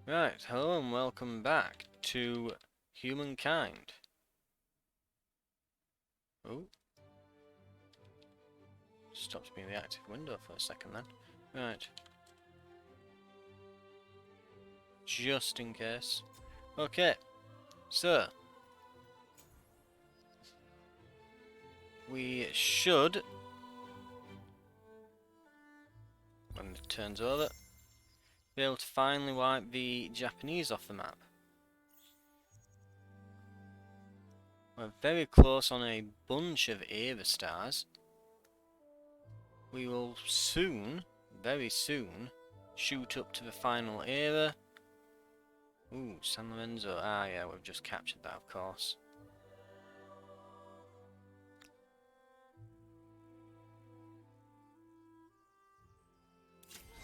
Right, hello and welcome back to Humankind. Oh, stopped being the active window for a second then. Right, just in case. Okay, so we should, when it turns over, be able to finally wipe the Japanese off the map. We're very close on a bunch of era stars. We will soon, very soon, shoot up to the final era. Ooh, San Lorenzo. Ah, yeah, we've just captured that, of course.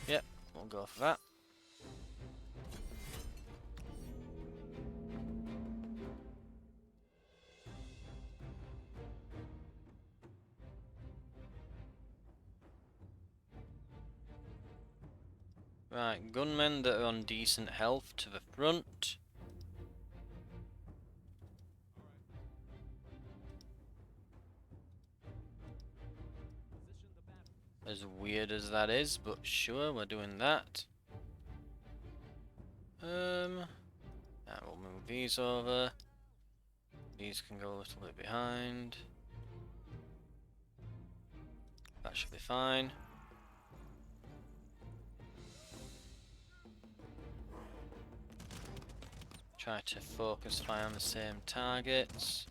Yep, we'll go for that. Right, gunmen that are on decent health to the front. As weird as that is, but sure, we're doing that. Yeah, we'll move these over. These can go a little bit behind. That should be fine. Try to focus fire on the same targets.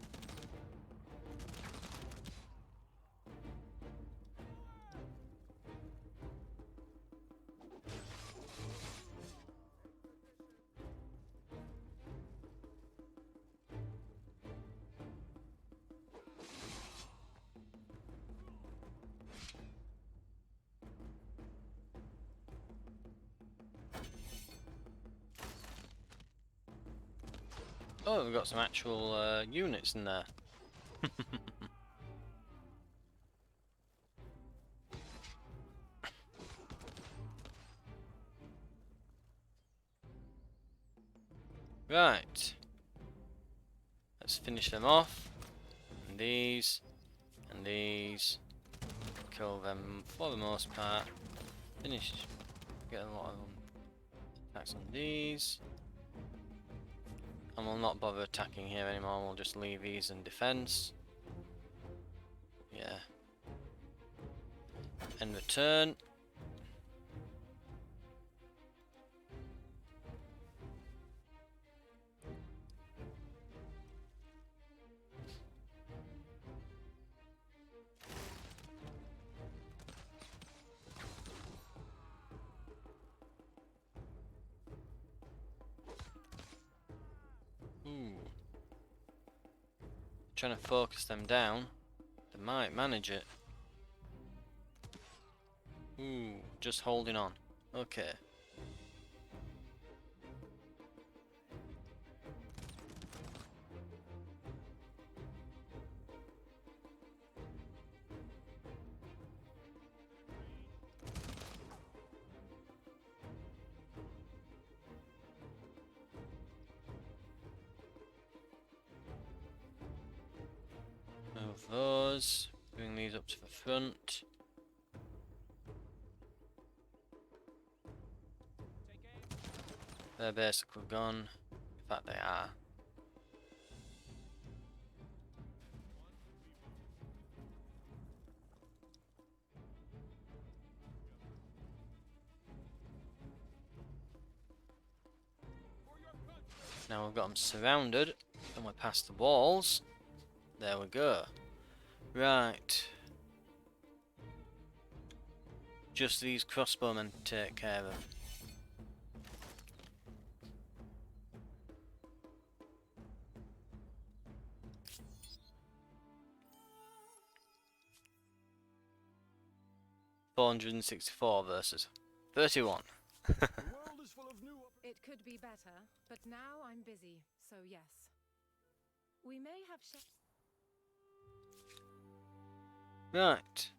Oh, we've got some actual units in there. Right. Let's finish them off. And these. And these. Kill them for the most part. Finish. Get a lot of attacks on these. And we'll not bother attacking here anymore, we'll just leave these in defense. Yeah. End the turn. Ooh. Trying to focus them down. They might manage it. Ooh, just holding on. Okay. Move those. Bring these up to the front. They're basically gone. In fact, they are. Now we've got them surrounded, and we're past the walls. There we go. Right. Just these crossbowmen to take care of. 464 versus 31. It could be better, but now I'm busy, so yes. We may have Right.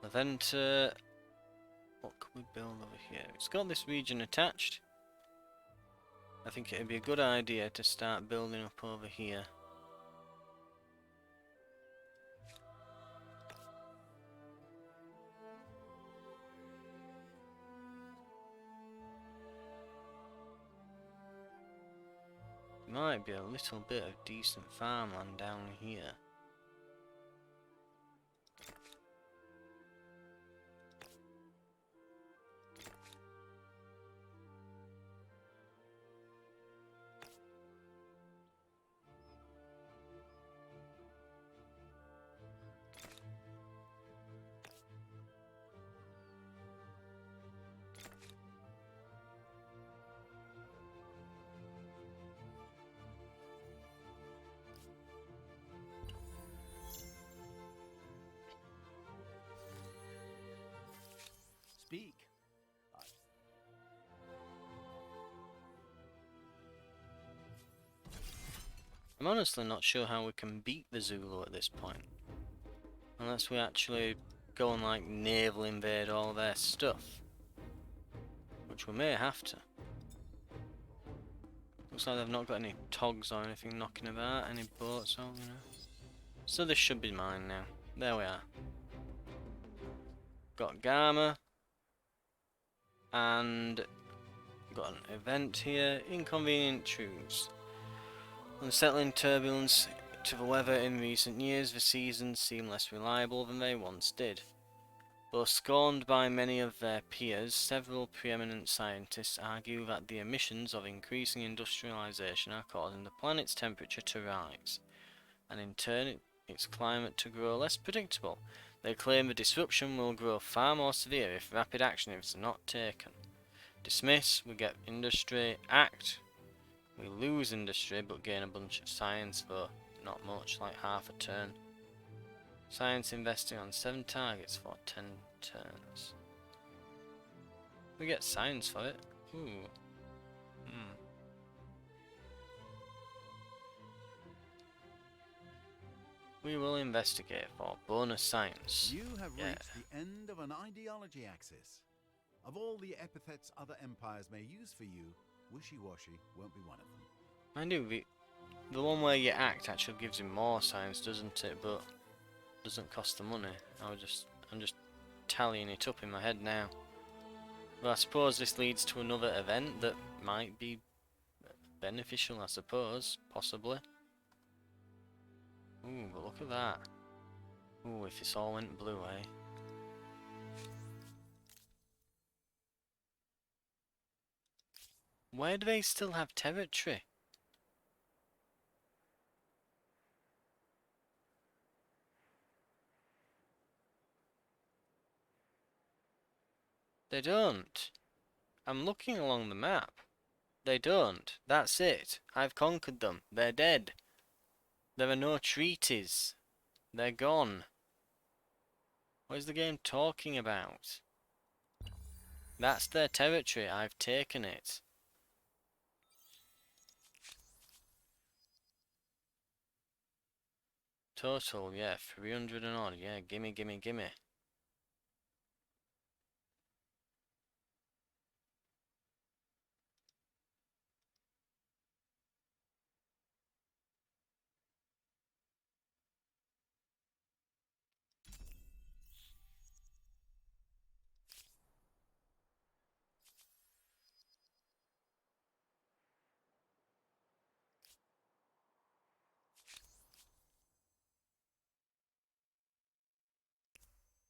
Leventa What can we build over here? It's got this region attached. I think it'd be a good idea to start building up over here. Might be a little bit of decent farmland down here. Speak. I'm honestly not sure how we can beat the Zulu at this point. Unless we actually go and like naval invade all their stuff. Which we may have to. Looks like they've not got any togs or anything knocking about, any boats or, you know. So this should be mine now. There we are. Got Gamma. And got an event here. Inconvenient truths. Unsettling turbulence to the weather in recent years, the seasons seem less reliable than they once did. Though scorned by many of their peers, several preeminent scientists argue that the emissions of increasing industrialization are causing the planet's temperature to rise, and in turn its climate to grow less predictable. They claim the disruption will grow far more severe if rapid action is not taken. Dismiss, we get industry. Act, we lose industry but gain a bunch of science for not much, like half a turn. Science investing on 7 targets for 10 turns. We get science for it. Ooh. We will investigate for bonus science. You have reached the end of an ideology axis. Of all the epithets other empires may use for you, wishy-washy won't be one of them. Mind you, the one where you act actually gives you more science, doesn't it? But doesn't cost the money. I'm just tallying it up in my head now. But I suppose this leads to another event that might be beneficial, I suppose, possibly. Ooh, but look at that. Ooh, if this all went blue, eh? Where do they still have territory? They don't. I'm looking along the map. They don't. That's it. I've conquered them. They're dead. There are no treaties. They're gone. What is the game talking about? That's their territory. I've taken it. Total, yeah, 300 and odd. Yeah, gimme, gimme, gimme.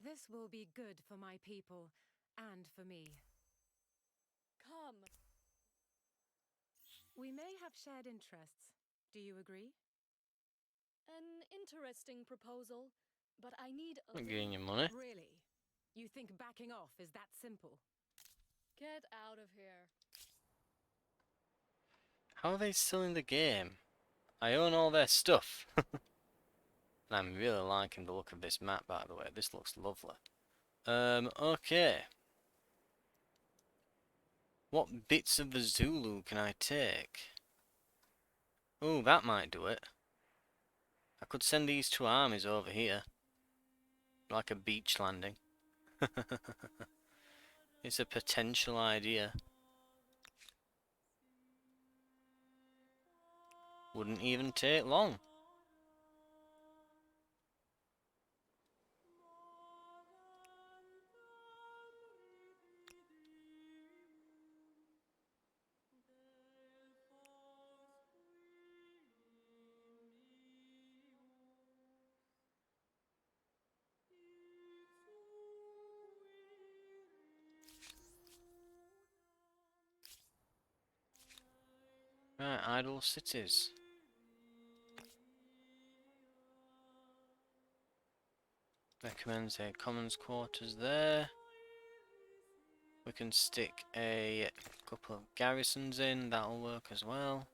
This will be good for my people and for me. Come. We may have shared interests. Do you agree? An interesting proposal, but I need a I'm getting your money. Really? You think backing off is that simple? Get out of here. How are they still in the game? I own all their stuff. I'm really liking the look of this map, by the way. This looks lovely. Okay. What bits of the Zulu can I take? Oh, that might do it. I could send these 2 armies over here. Like a beach landing. It's a potential idea. Wouldn't even take long. Right, idle cities. Recommends a commons quarters there. We can stick a couple of garrisons in, that'll work as well.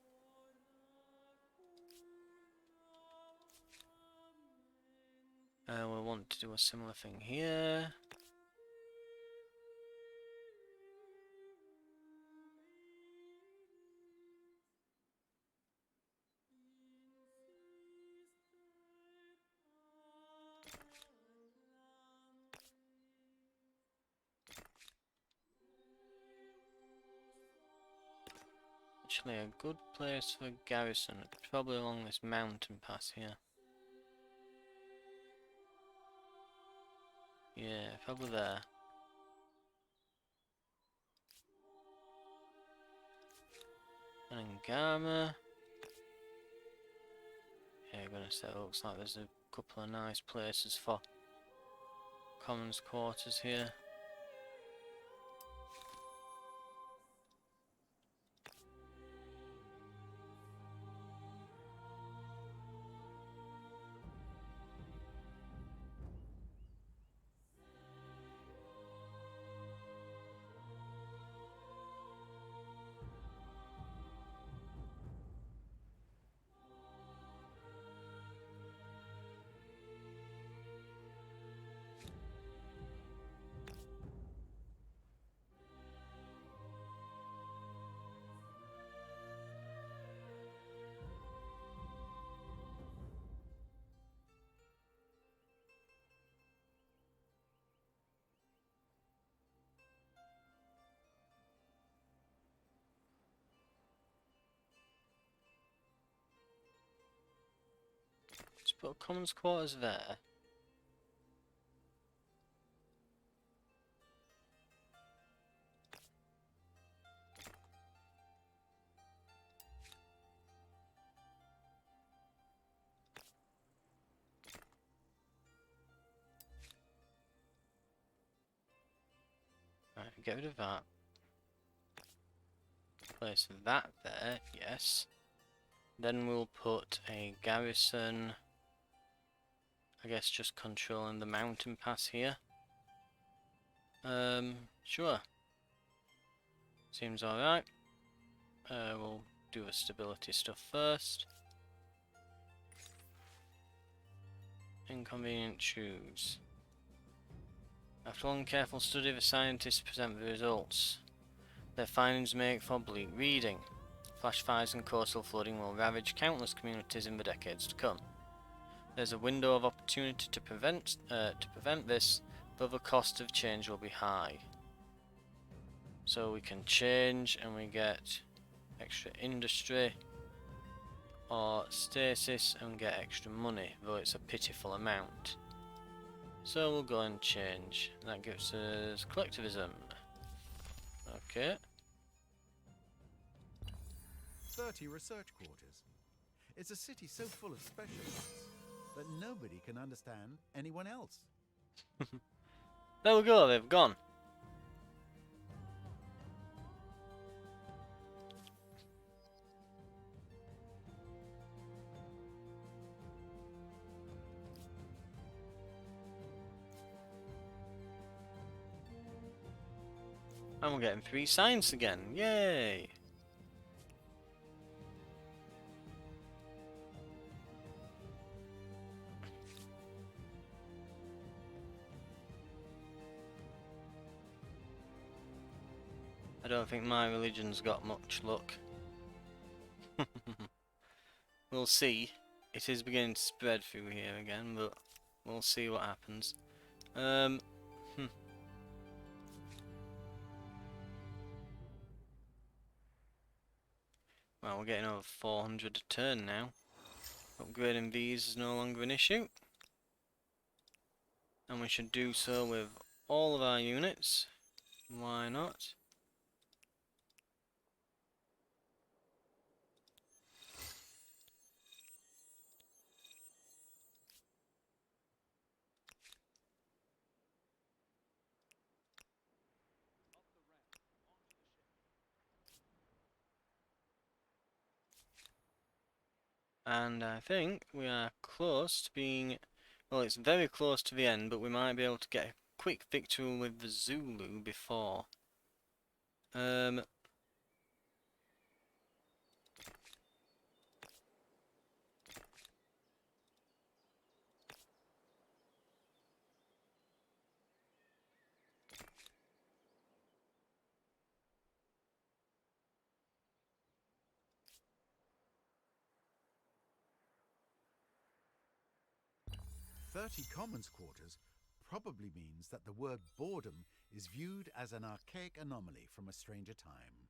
We'll want to do a similar thing here. Actually, a good place for a garrison, probably along this mountain pass here. Yeah, probably there. And Gama. Yeah, gonna say, looks like there's a couple of nice places for commons quarters here. Let's put commons quarters there. Right, get rid of that. Place that there, yes. Then we'll put a garrison, I guess just controlling the mountain pass here. Sure. Seems alright. We'll do the stability stuff first. Inconvenient choose. After long careful study, the scientists present the results. Their findings make for bleak reading. Flash fires and coastal flooding will ravage countless communities in the decades to come. There's a window of opportunity to prevent this, but the cost of change will be high. So we can change and we get extra industry or stasis and get extra money, though it's a pitiful amount. So we'll go and change. That gives us collectivism. Okay. 30 research quarters. It's a city so full of specialists that nobody can understand anyone else. There we go, they've gone. And we're getting 3 science again, yay! I don't think my religion's got much luck. We'll see. It is beginning to spread through here again, but we'll see what happens. Well, we're getting over 400 a turn now. Upgrading these is no longer an issue. And we should do so with all of our units. Why not? And I think we are close to being... Well, it's very close to the end, but we might be able to get a quick victory with the Zulu before. 30 Commons quarters probably means that the word boredom is viewed as an archaic anomaly from a stranger time.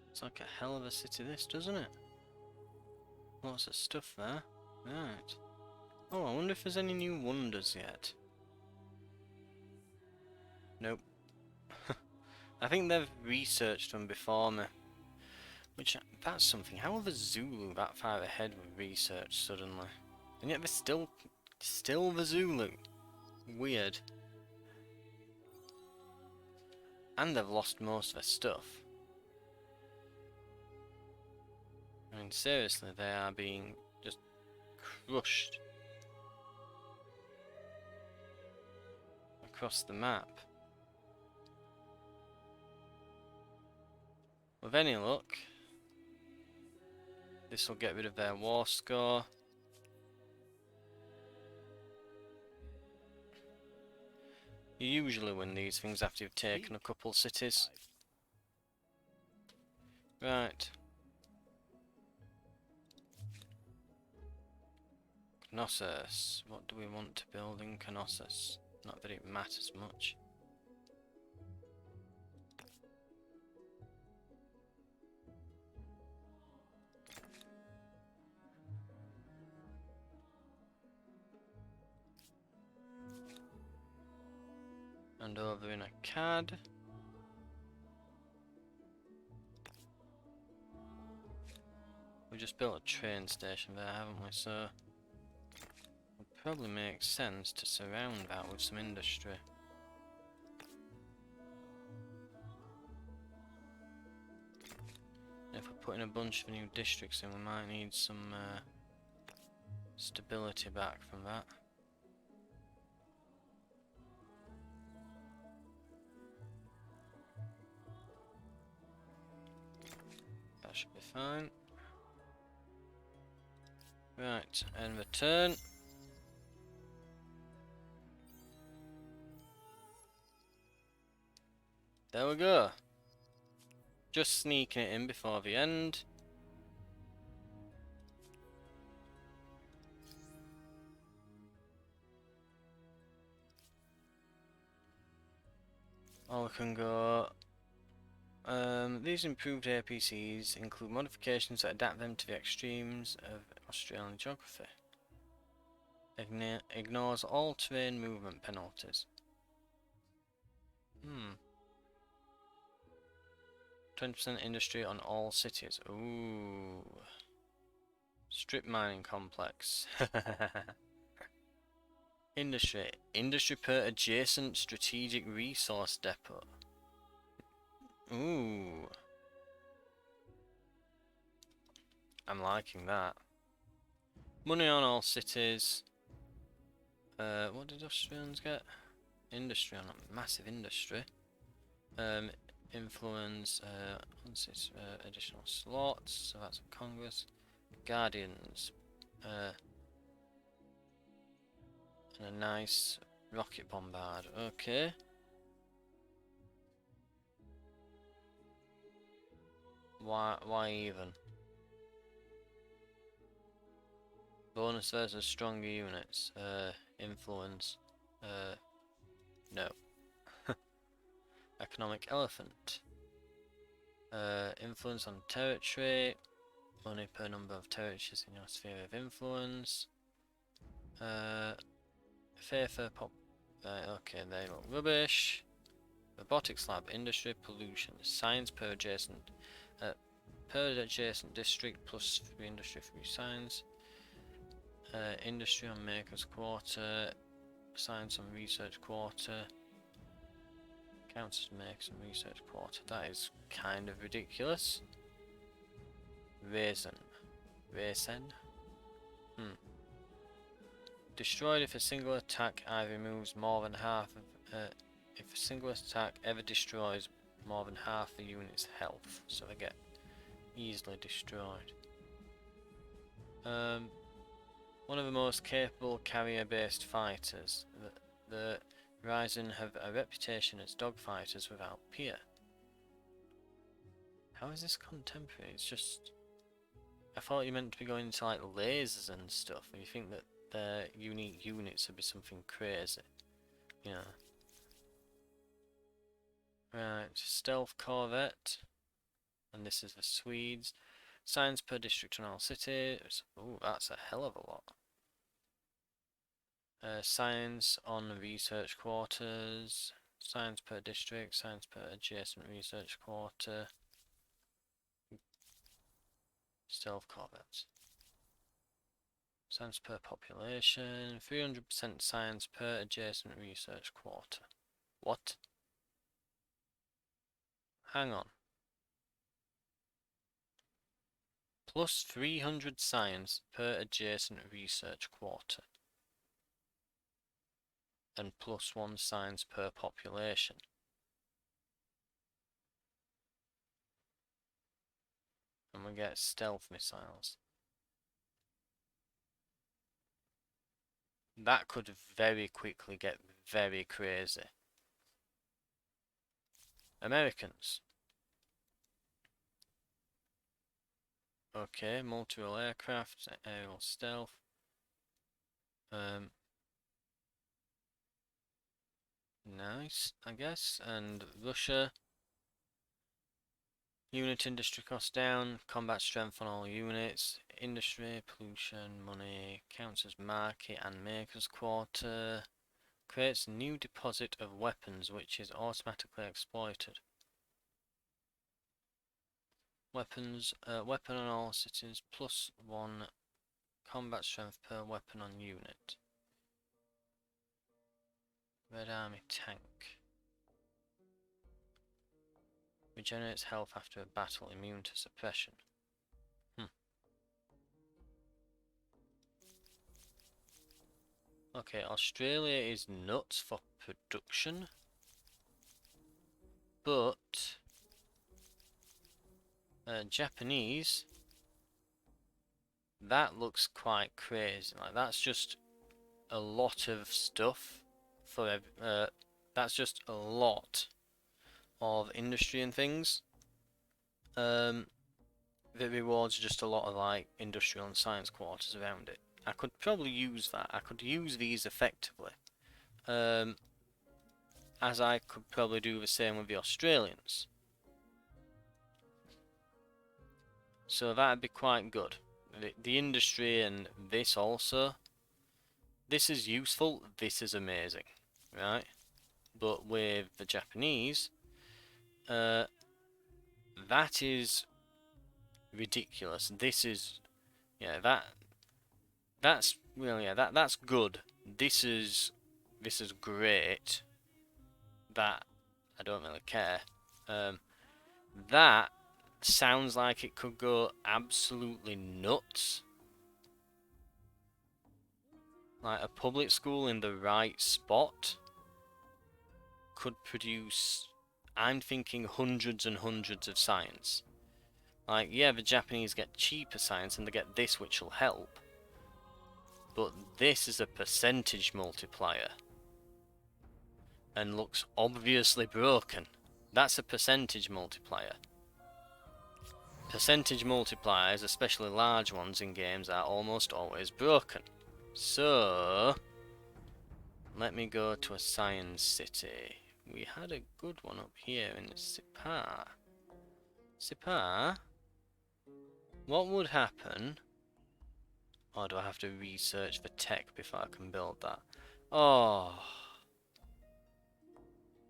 It's like a hell of a city this, doesn't it? Lots of stuff there. Right. Oh, I wonder if there's any new wonders yet. Nope. I think they've researched them before me. Which, that's something. How are the Zulu that far ahead with research suddenly? And yet they're still the Zulu. Weird. And they've lost most of their stuff. I mean, seriously, they are being just crushed across the map. With any luck, this will get rid of their war score. You usually win these things after you've taken a couple cities. Right. Knossos. What do we want to build in Knossos? Not that it matters much. And over in Akkad. We just built a train station there, haven't we? So it would probably make sense to surround that with some industry. If we're putting a bunch of new districts in, we might need some stability back from that. That should be fine. Right, end the turn. There we go. Just sneaking it in before the end. Or we can go... these improved APCs include modifications that adapt them to the extremes of Australian geography. Ignores all terrain movement penalties. 20% industry on all cities. Ooh. Strip mining complex. Industry. Industry per adjacent strategic resource depot. Ooh. I'm liking that. Money on all cities. What did Australians get? Industry on a massive industry. Influence, additional slots, so that's Congress. Guardians, and a nice rocket bombard. Okay. Why even? Bonus versus stronger units. Influence. No. Economic elephant. Influence on territory. Money per number of territories in your sphere of influence. Fair pop. Okay, they look rubbish. Robotics lab, industry, pollution, science per adjacent district plus 3 industry 3 science. Industry on makers quarter, science on research quarter. Counts as makers and research quarter. That is kind of ridiculous. Raisin. Destroyed if a single attack either removes more than half of if a single attack ever destroys more than half the unit's health, so they get easily destroyed. One of the most capable carrier-based fighters. The Ryzen have a reputation as dogfighters without peer. How is this contemporary? It's just... I thought you meant to be going into like lasers and stuff, and you think that their unique units would be something crazy. You know. Right, stealth corvette. And this is the Swedes. Science per district in all cities. Ooh, that's a hell of a lot. Science on research quarters. Science per district. Science per adjacent research quarter. Stealth corvettes. Science per population. 300% science per adjacent research quarter. What? Hang on. Plus 300 science per adjacent research quarter. And plus 1 science per population. And we get stealth missiles. That could very quickly get very crazy. Americans. Okay, multi-role aircraft, aerial stealth. Nice, I guess. And Russia. Unit industry cost down, combat strength on all units, industry, pollution, money, counts as market and makers quarter, creates new deposit of weapons which is automatically exploited. Weapons, weapon on all cities, plus 1 combat strength per weapon on unit. Red Army tank. Regenerates health after a battle, immune to suppression. Okay, Australia is nuts for production. But Japanese, that looks quite crazy. Like that's just a lot of stuff for that's just a lot of industry and things. That rewards just a lot of like industrial and science quarters around it. I could probably use that. I could use these effectively. As I could probably do the same with the Australians. So that'd be quite good. The industry and this also. This is useful, this is amazing. Right? But with the Japanese, that is ridiculous. This is, yeah, that's well, yeah, that's good. This is great. That I don't really care. That sounds like it could go absolutely nuts. Like a public school in the right spot could produce, I'm thinking, hundreds and hundreds of science. Like, yeah, the Japanese get cheaper science and they get this, which will help. But this is a percentage multiplier. And looks obviously broken. That's a percentage multiplier. Percentage multipliers, especially large ones in games, are almost always broken. So, let me go to a science city. We had a good one up here in Sipar. Sipar? What would happen? Or do I have to research for tech before I can build that? Oh.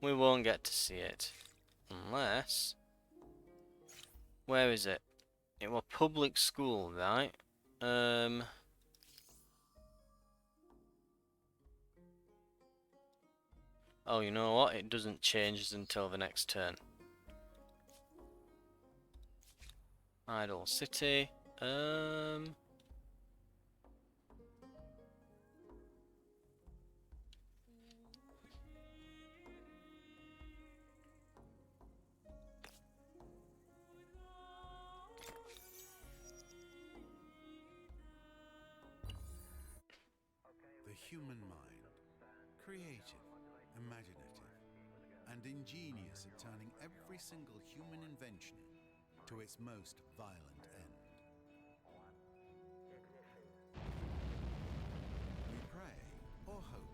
We won't get to see it. Unless... Where is it? It was public school, right? Oh, you know what? It doesn't change until the next turn. Idle City. The human mind, creative, imaginative, and ingenious at turning every single human invention to its most violent end. We pray or hope,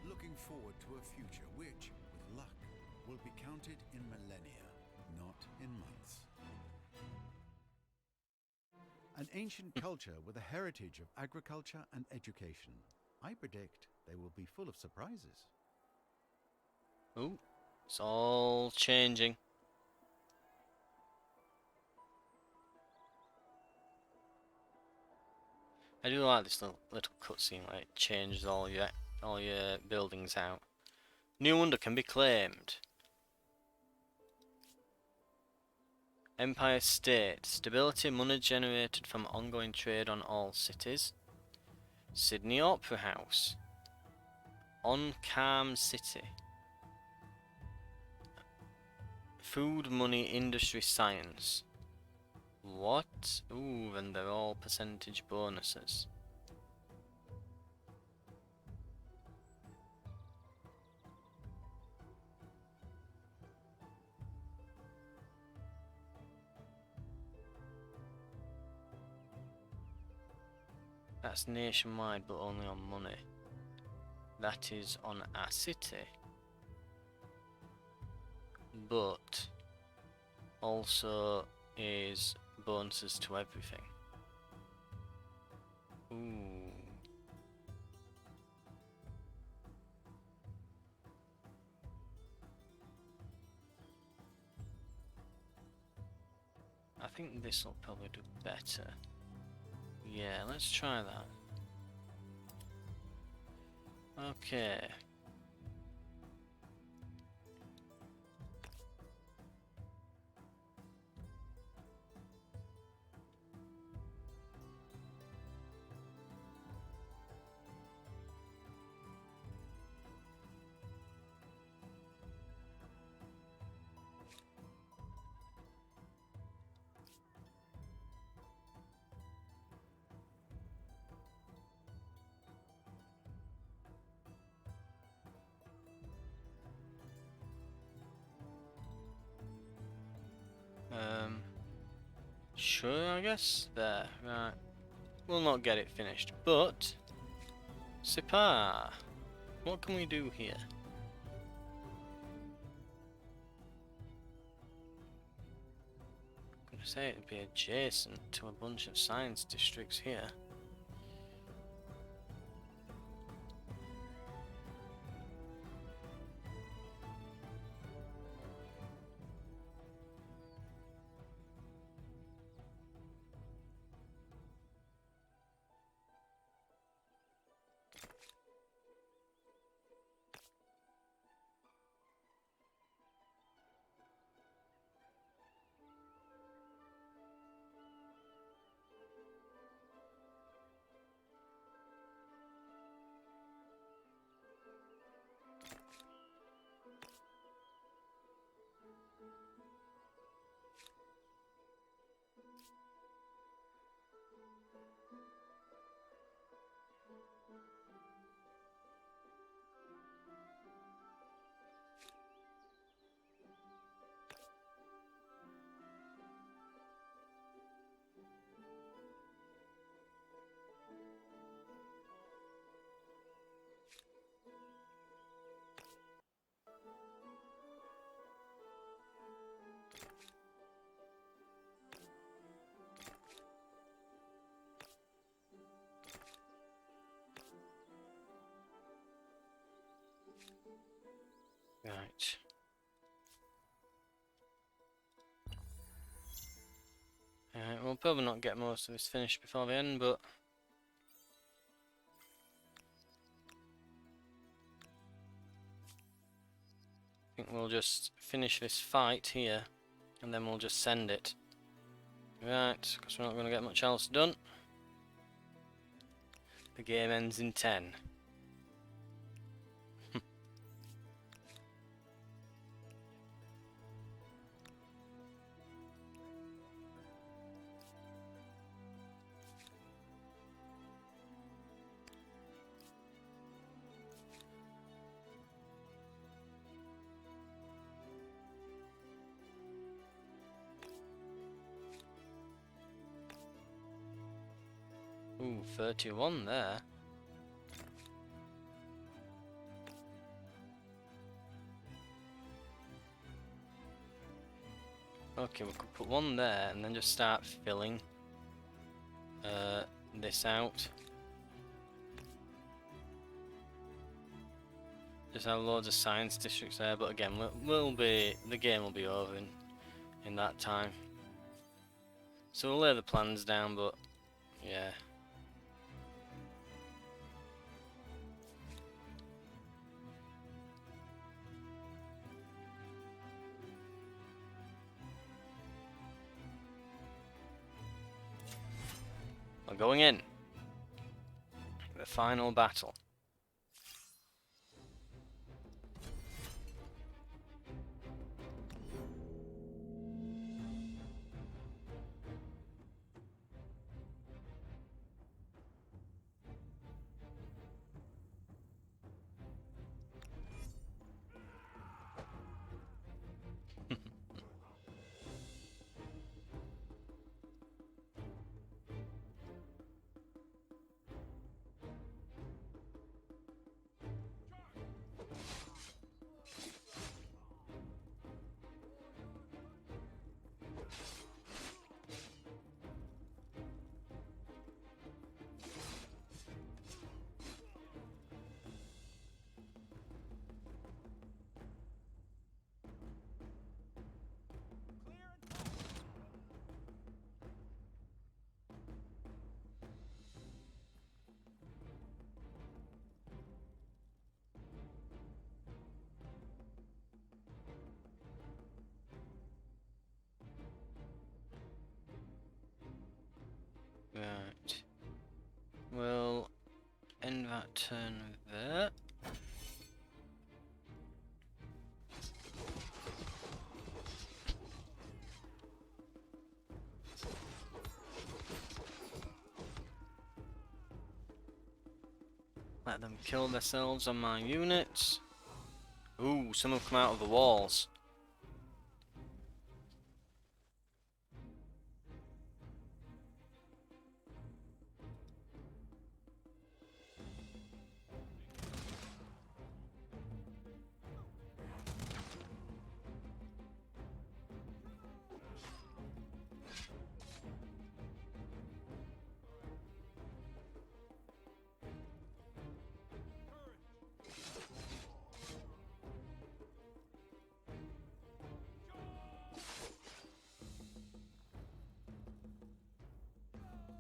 looking forward to a future which, with luck, will be counted in millennia, not in months. An ancient culture with a heritage of agriculture and education. I predict they will be full of surprises. Oh, it's all changing. I do like this little cutscene where it changes all your buildings out. New wonder can be claimed. Empire State. Stability, money generated from ongoing trade on all cities. Sydney Opera House. On Calm City. Food, money, industry, science. What? Ooh, and they're all percentage bonuses. That's nationwide, but only on money. That is on a city. But also is bonuses to everything. Ooh. I think this will probably do better. Yeah, let's try that. Okay. Sure, I guess. There, right. We'll not get it finished, but... Sipar! What can we do here? I'm gonna say it'd be adjacent to a bunch of science districts here. We'll probably not get most of this finished before the end, but I think we'll just finish this fight here, and then we'll just send it. Right, because we're not going to get much else done. The game ends in 10. Ooh, 31 there. Okay, we could put one there and then just start filling this out. Just have loads of science districts there, but again, the game will be over in that time. So we'll lay the plans down, but yeah. We're going in. The final battle. Right. We'll end that turn there. Let them kill themselves on my units. Ooh, some have come out of the walls.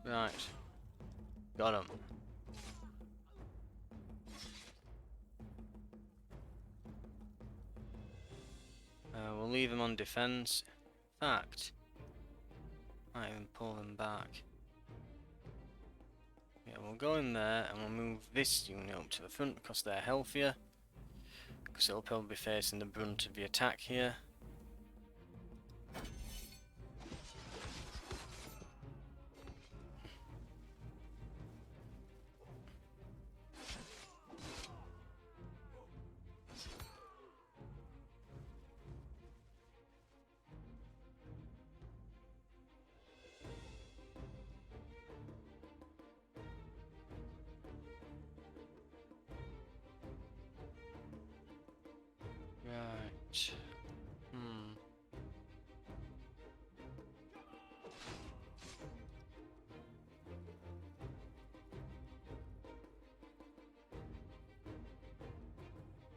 Right. Got him. We'll leave them on defense. In fact, might even pull them back. Yeah, we'll go in there and we'll move this unit up to the front because they're healthier. Because it'll probably be facing the brunt of the attack here. Right.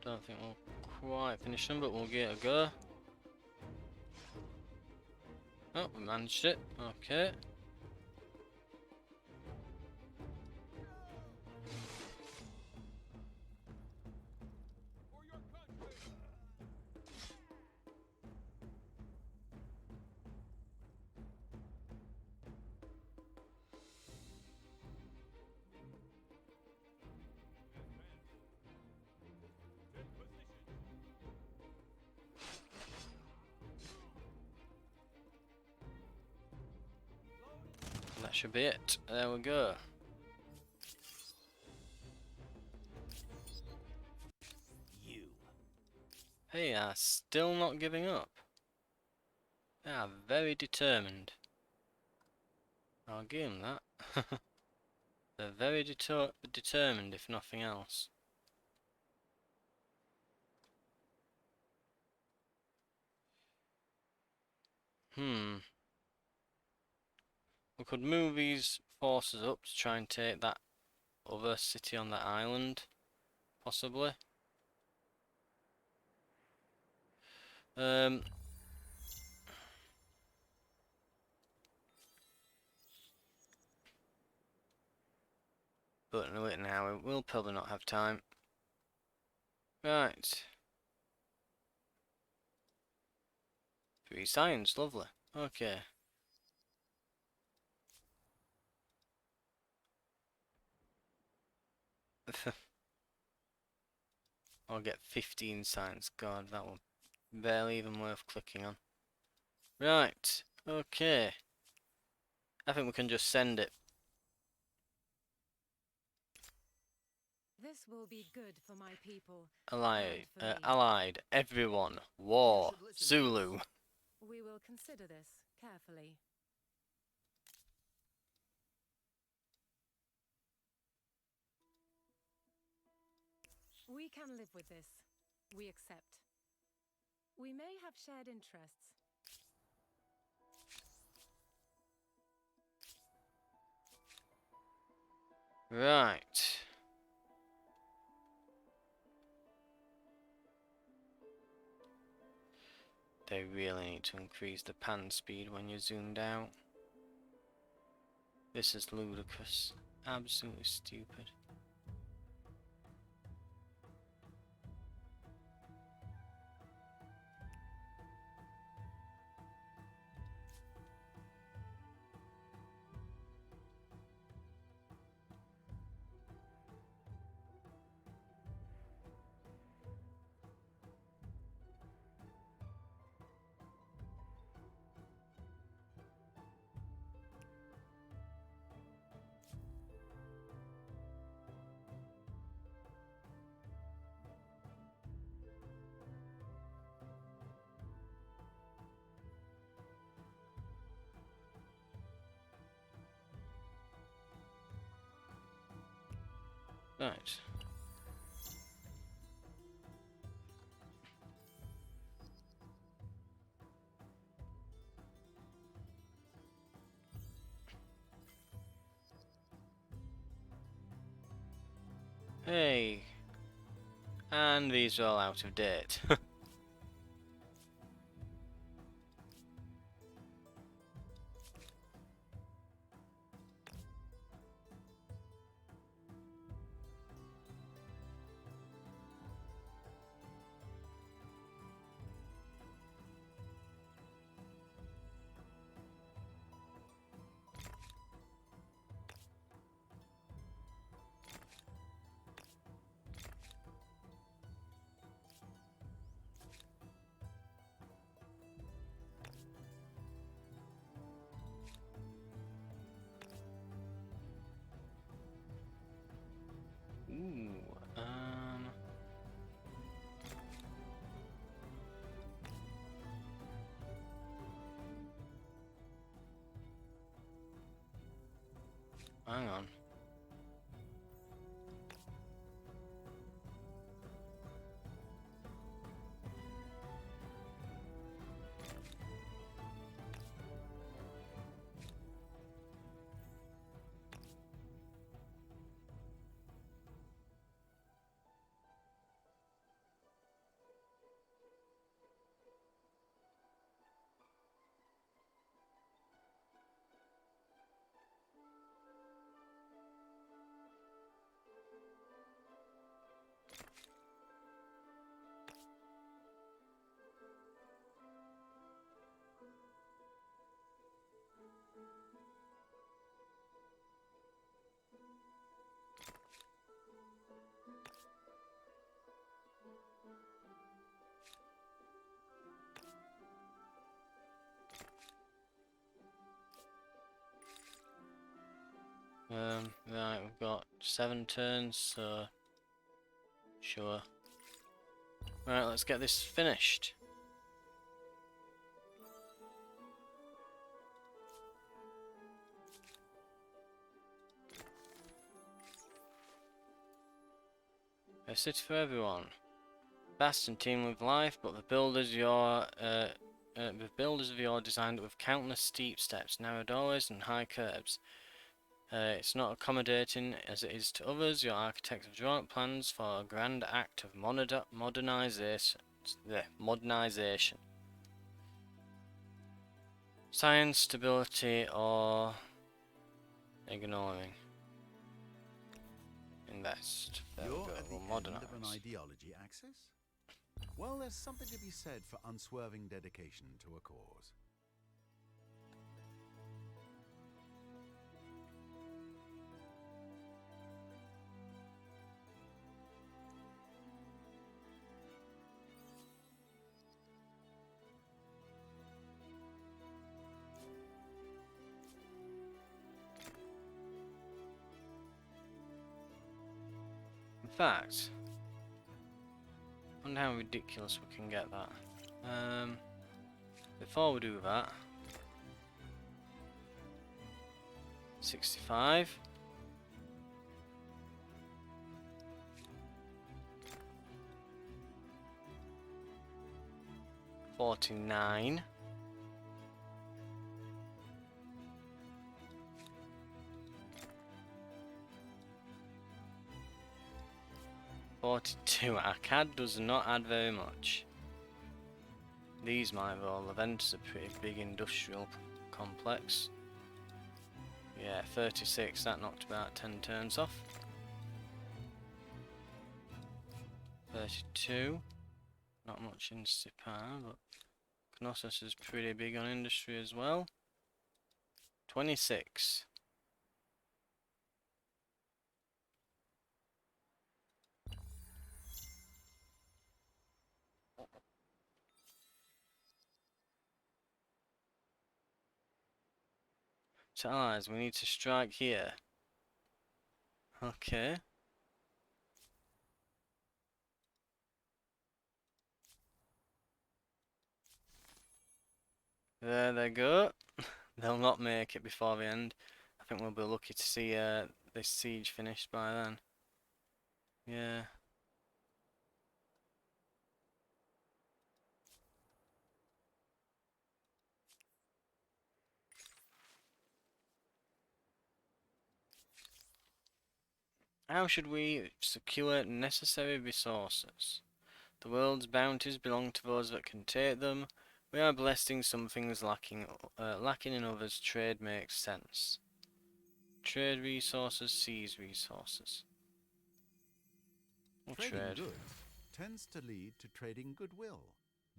Don't think we'll quite finish them, but we'll give it a go. Oh, we managed it. Okay. That should be it. There we go. You. They are still not giving up. They are very determined. I'll give them that. They're very determined, if nothing else. Hmm. We could move these forces up to try and take that other city on that island, possibly. Um. But no, wait now, we'll probably not have time. Right. 3 science, lovely. Okay. I'll get 15 science. God, that one barely even worth clicking on. Right. Okay. I think we can just send it. This will be good for my people. Allied. And for me. Allied. Everyone. War. You should listen to Zulu. We will consider this carefully. We can live with this. We accept. We may have shared interests. Right. They really need to increase the pan speed when you're zoomed out. This is ludicrous. Absolutely stupid. Right. Hey. And these are all out of date. Ooh, hang on. Right, we've got 7 turns, so sure. Right, let's get this finished. A city for everyone. Vast and teeming with life, but the builders of your designed it with countless steep steps, narrow doorways, and high curbs. It's not accommodating as it is to others. Your architects have drawn up plans for a grand act of modernization. Science, stability, or ignoring. Invest. There we You're go. at the We'll end modernize. of an ideology axis? Well, there's something to be said for unswerving dedication to a cause. In fact, I wonder how ridiculous we can get that. Before we do that, 65. $49. $42. Our CAD does not add very much. These might roll. The Ventus a pretty big industrial complex. Yeah, 36. That knocked about 10 turns off. 32. Not much in Sipar, but Knossos is pretty big on industry as well. 26. To allies, we need to strike here. Okay. There they go. They'll not make it before the end. I think we'll be lucky to see this siege finished by then. Yeah. How should we secure necessary resources? The world's bounties belong to those that can take them. We are blessed in some things, lacking in others. Trade makes sense. Trade resources, seize resources. We'll Trading trade. goods tends to lead to trading goodwill,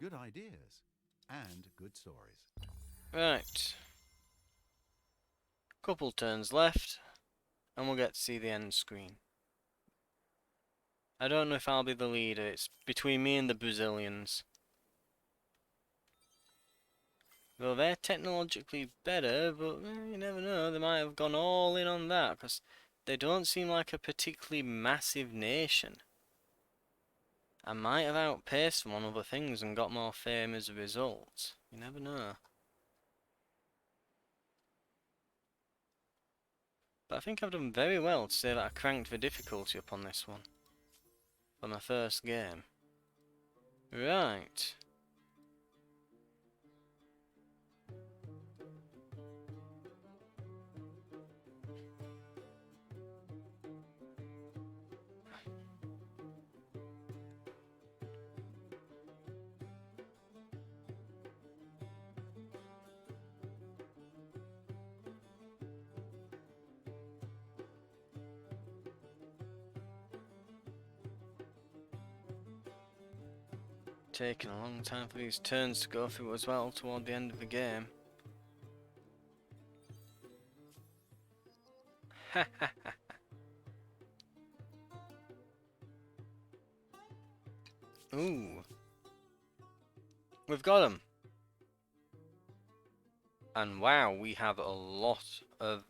good ideas, and good stories. Right. Couple turns left, and we'll get to see the end screen. I don't know if I'll be the leader. It's between me and the Brazilians. Though they're technologically better, but you never know. They might have gone all in on that, because they don't seem like a particularly massive nation. I might have outpaced them on other things and got more fame as a result. You never know. But I think I've done very well to say that I cranked the difficulty up on this one. For my first game. Right. Taking a long time for these turns to go through as well toward the end of the game. Ooh. We've got them. And wow, we have a lot of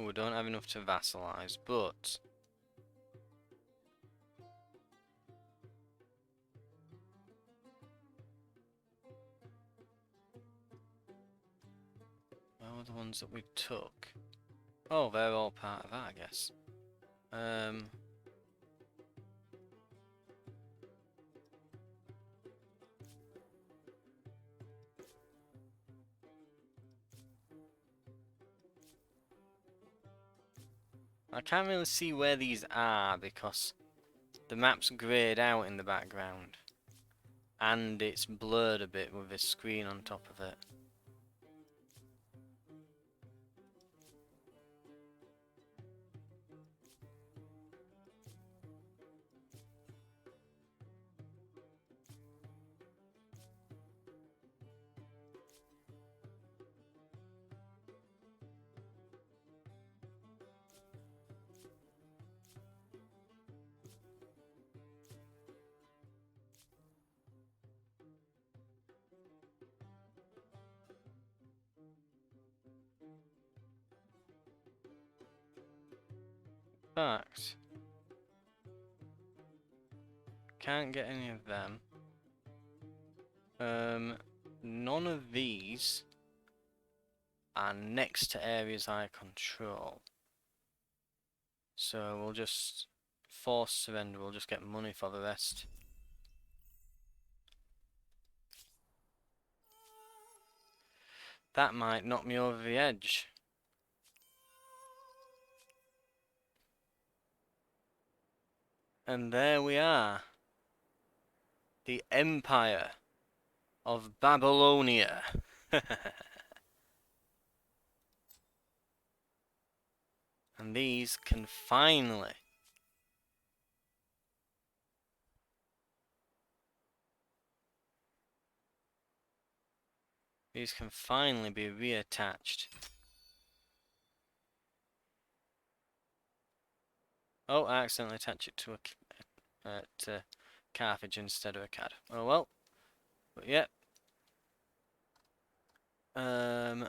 Oh, we don't have enough to vassalize, but where were the ones that we took? Oh, they're all part of that, I guess. I can't really see where these are because the map's greyed out in the background. And it's blurred a bit with this screen on top of it. Fact. Can't get any of them. None of these are next to areas I control. So we'll just force surrender, we'll just get money for the rest. That might knock me over the edge. And there we are. The Empire of Babylonia. And these can finally be reattached. Oh, I accidentally attached it to a Carthage instead of a CAD. Oh well. But yep. And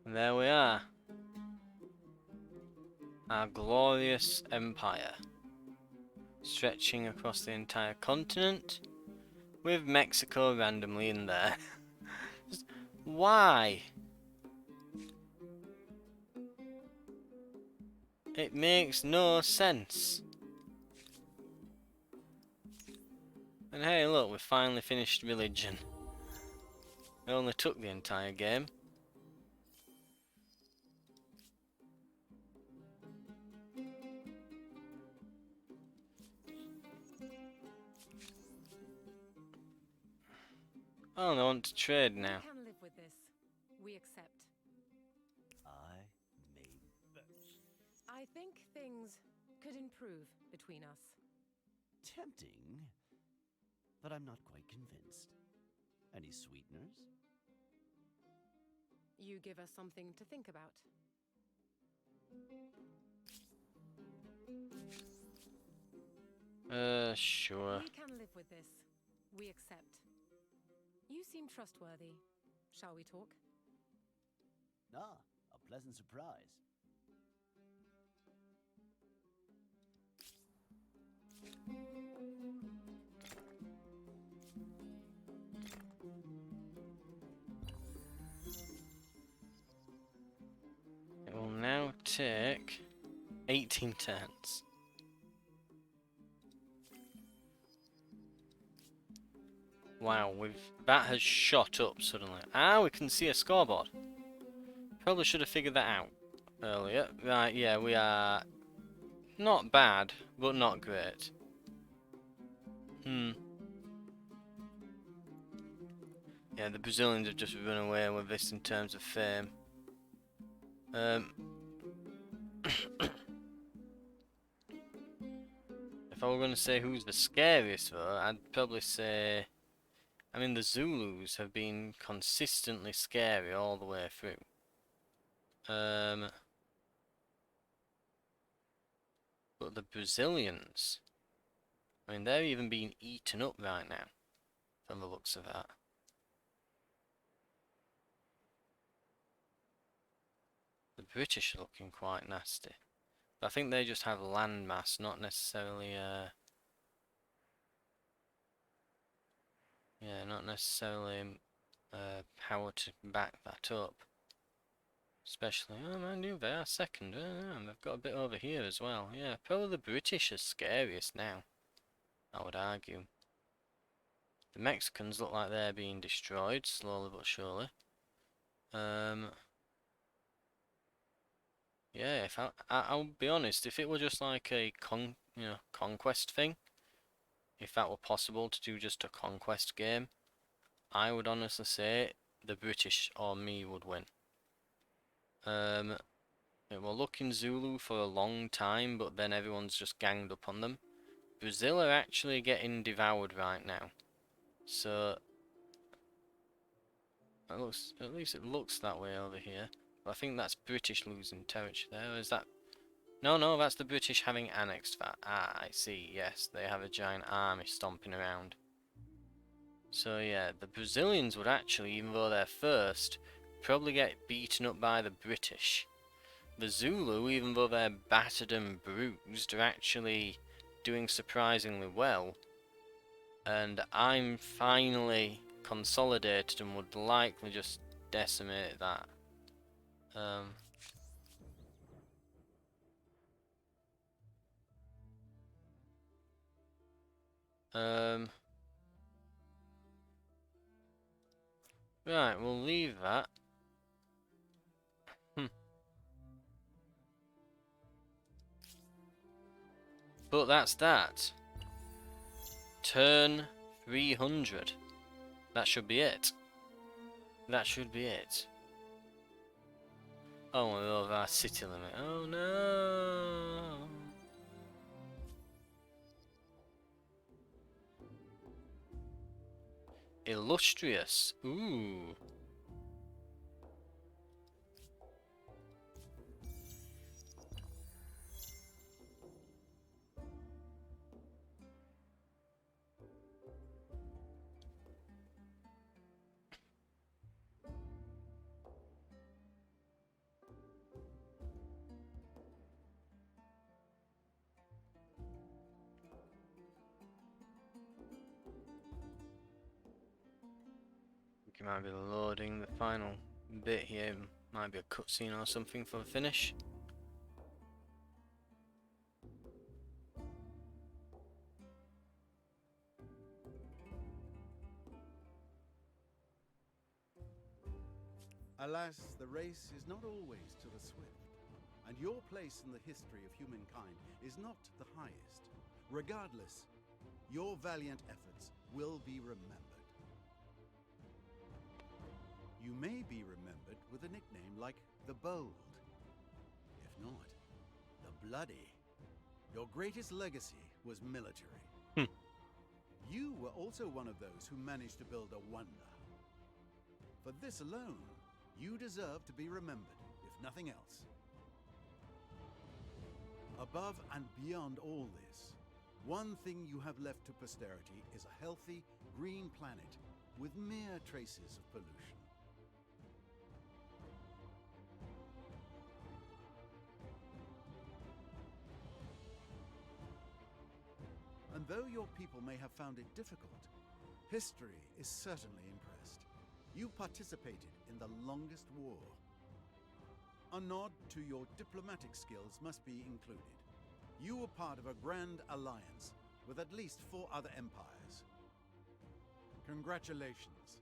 there we are. Our glorious empire. Stretching across the entire continent. With Mexico randomly in there. Why? It makes no sense. And hey, look, we finally finished religion. It only took the entire game. Oh, I want to trade now. We can live with this. We accept. I may boast. I think things could improve between us. Tempting, but I'm not quite convinced. Any sweeteners? You give us something to think about. Sure. We can live with this. We accept. You seem trustworthy. Shall we talk? Ah, a pleasant surprise. It will now take 18 turns. Wow, that has shot up suddenly. Ah, we can see a scoreboard. Probably should have figured that out. earlier. Right, yeah, we are not bad, but not great. Yeah, the Brazilians have just run away with this in terms of fame. If I were going to say who's the scariest though, I'd probably say... I mean, the Zulus have been consistently scary all the way through. But the Brazilians... I mean, they're even being eaten up right now, from the looks of that. The British are looking quite nasty. But I think they just have landmass, not necessarily, yeah, not necessarily power to back that up. Especially, oh mind you, they are second, and they've got a bit over here as well. Yeah, probably the British are scariest now, I would argue. The Mexicans look like they're being destroyed, slowly but surely. Yeah, if I'll be honest, if it were just like a conquest thing, if that were possible to do just a conquest game, I would honestly say the British or me would win. It will look in Zulu for a long time, but then everyone's just ganged up on them. Brazil are actually getting devoured right now, so at least it looks that way over here. But I think that's British losing territory there. Is that? No, that's the British having annexed that. Ah, I see. Yes, they have a giant army stomping around. So yeah, the Brazilians would actually, even though they're first, probably get beaten up by the British. The Zulu, even though they're battered and bruised, are actually doing surprisingly well. And I'm finally consolidated and would likely just decimate that. Right, we'll leave that. But that's that. Turn 300. That should be it. That should be it. Oh, we're over our city limit. Oh no! Illustrious. Ooh. It might be loading the final bit here. Might be a cutscene or something for the finish. Alas, the race is not always to the swift, and your place in the history of humankind is not the highest. Regardless, your valiant efforts will be remembered. You may be remembered with a nickname like the Bold. If not, the Bloody. Your greatest legacy was military. You were also one of those who managed to build a wonder. For this alone, you deserve to be remembered, if nothing else. Above and beyond all this, one thing you have left to posterity is a healthy, green planet with mere traces of pollution. And though your people may have found it difficult, history is certainly impressed. You participated in the longest war. A nod to your diplomatic skills must be included. You were part of a grand alliance with at least 4 other empires. Congratulations.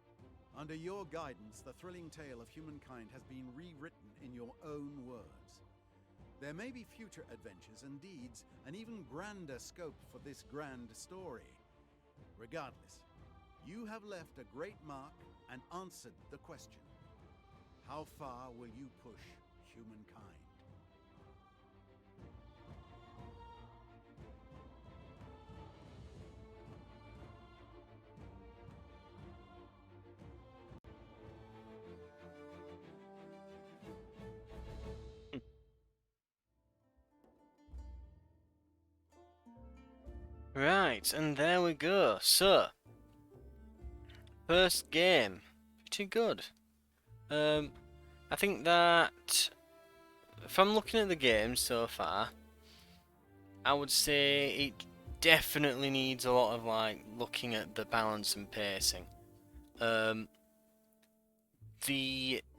Under your guidance, the thrilling tale of humankind has been rewritten in your own words. There may be future adventures and deeds, an even grander scope for this grand story. Regardless, you have left a great mark and answered the question. How far will you push humankind? Right, and there we go. So, first game, pretty good. I think that from looking at the game so far, I would say it definitely needs a lot of like looking at the balance and pacing. The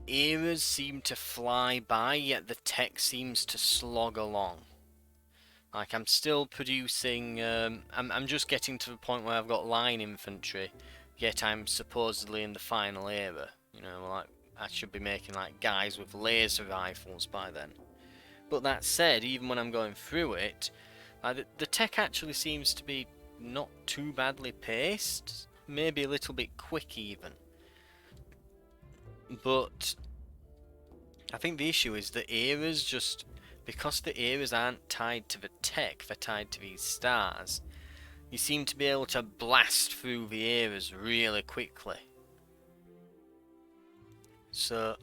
eras seem to fly by, yet the tech seems to slog along. Like I'm still producing, I'm just getting to the point where I've got line infantry, yet I'm supposedly in the final era. You know, like I should be making like guys with laser rifles by then. But that said, even when I'm going through it, the tech actually seems to be not too badly paced, maybe a little bit quick even. But I think the issue is the eras just, because the eras aren't tied to the tech, they're tied to these stars, you seem to be able to blast through the eras really quickly. So,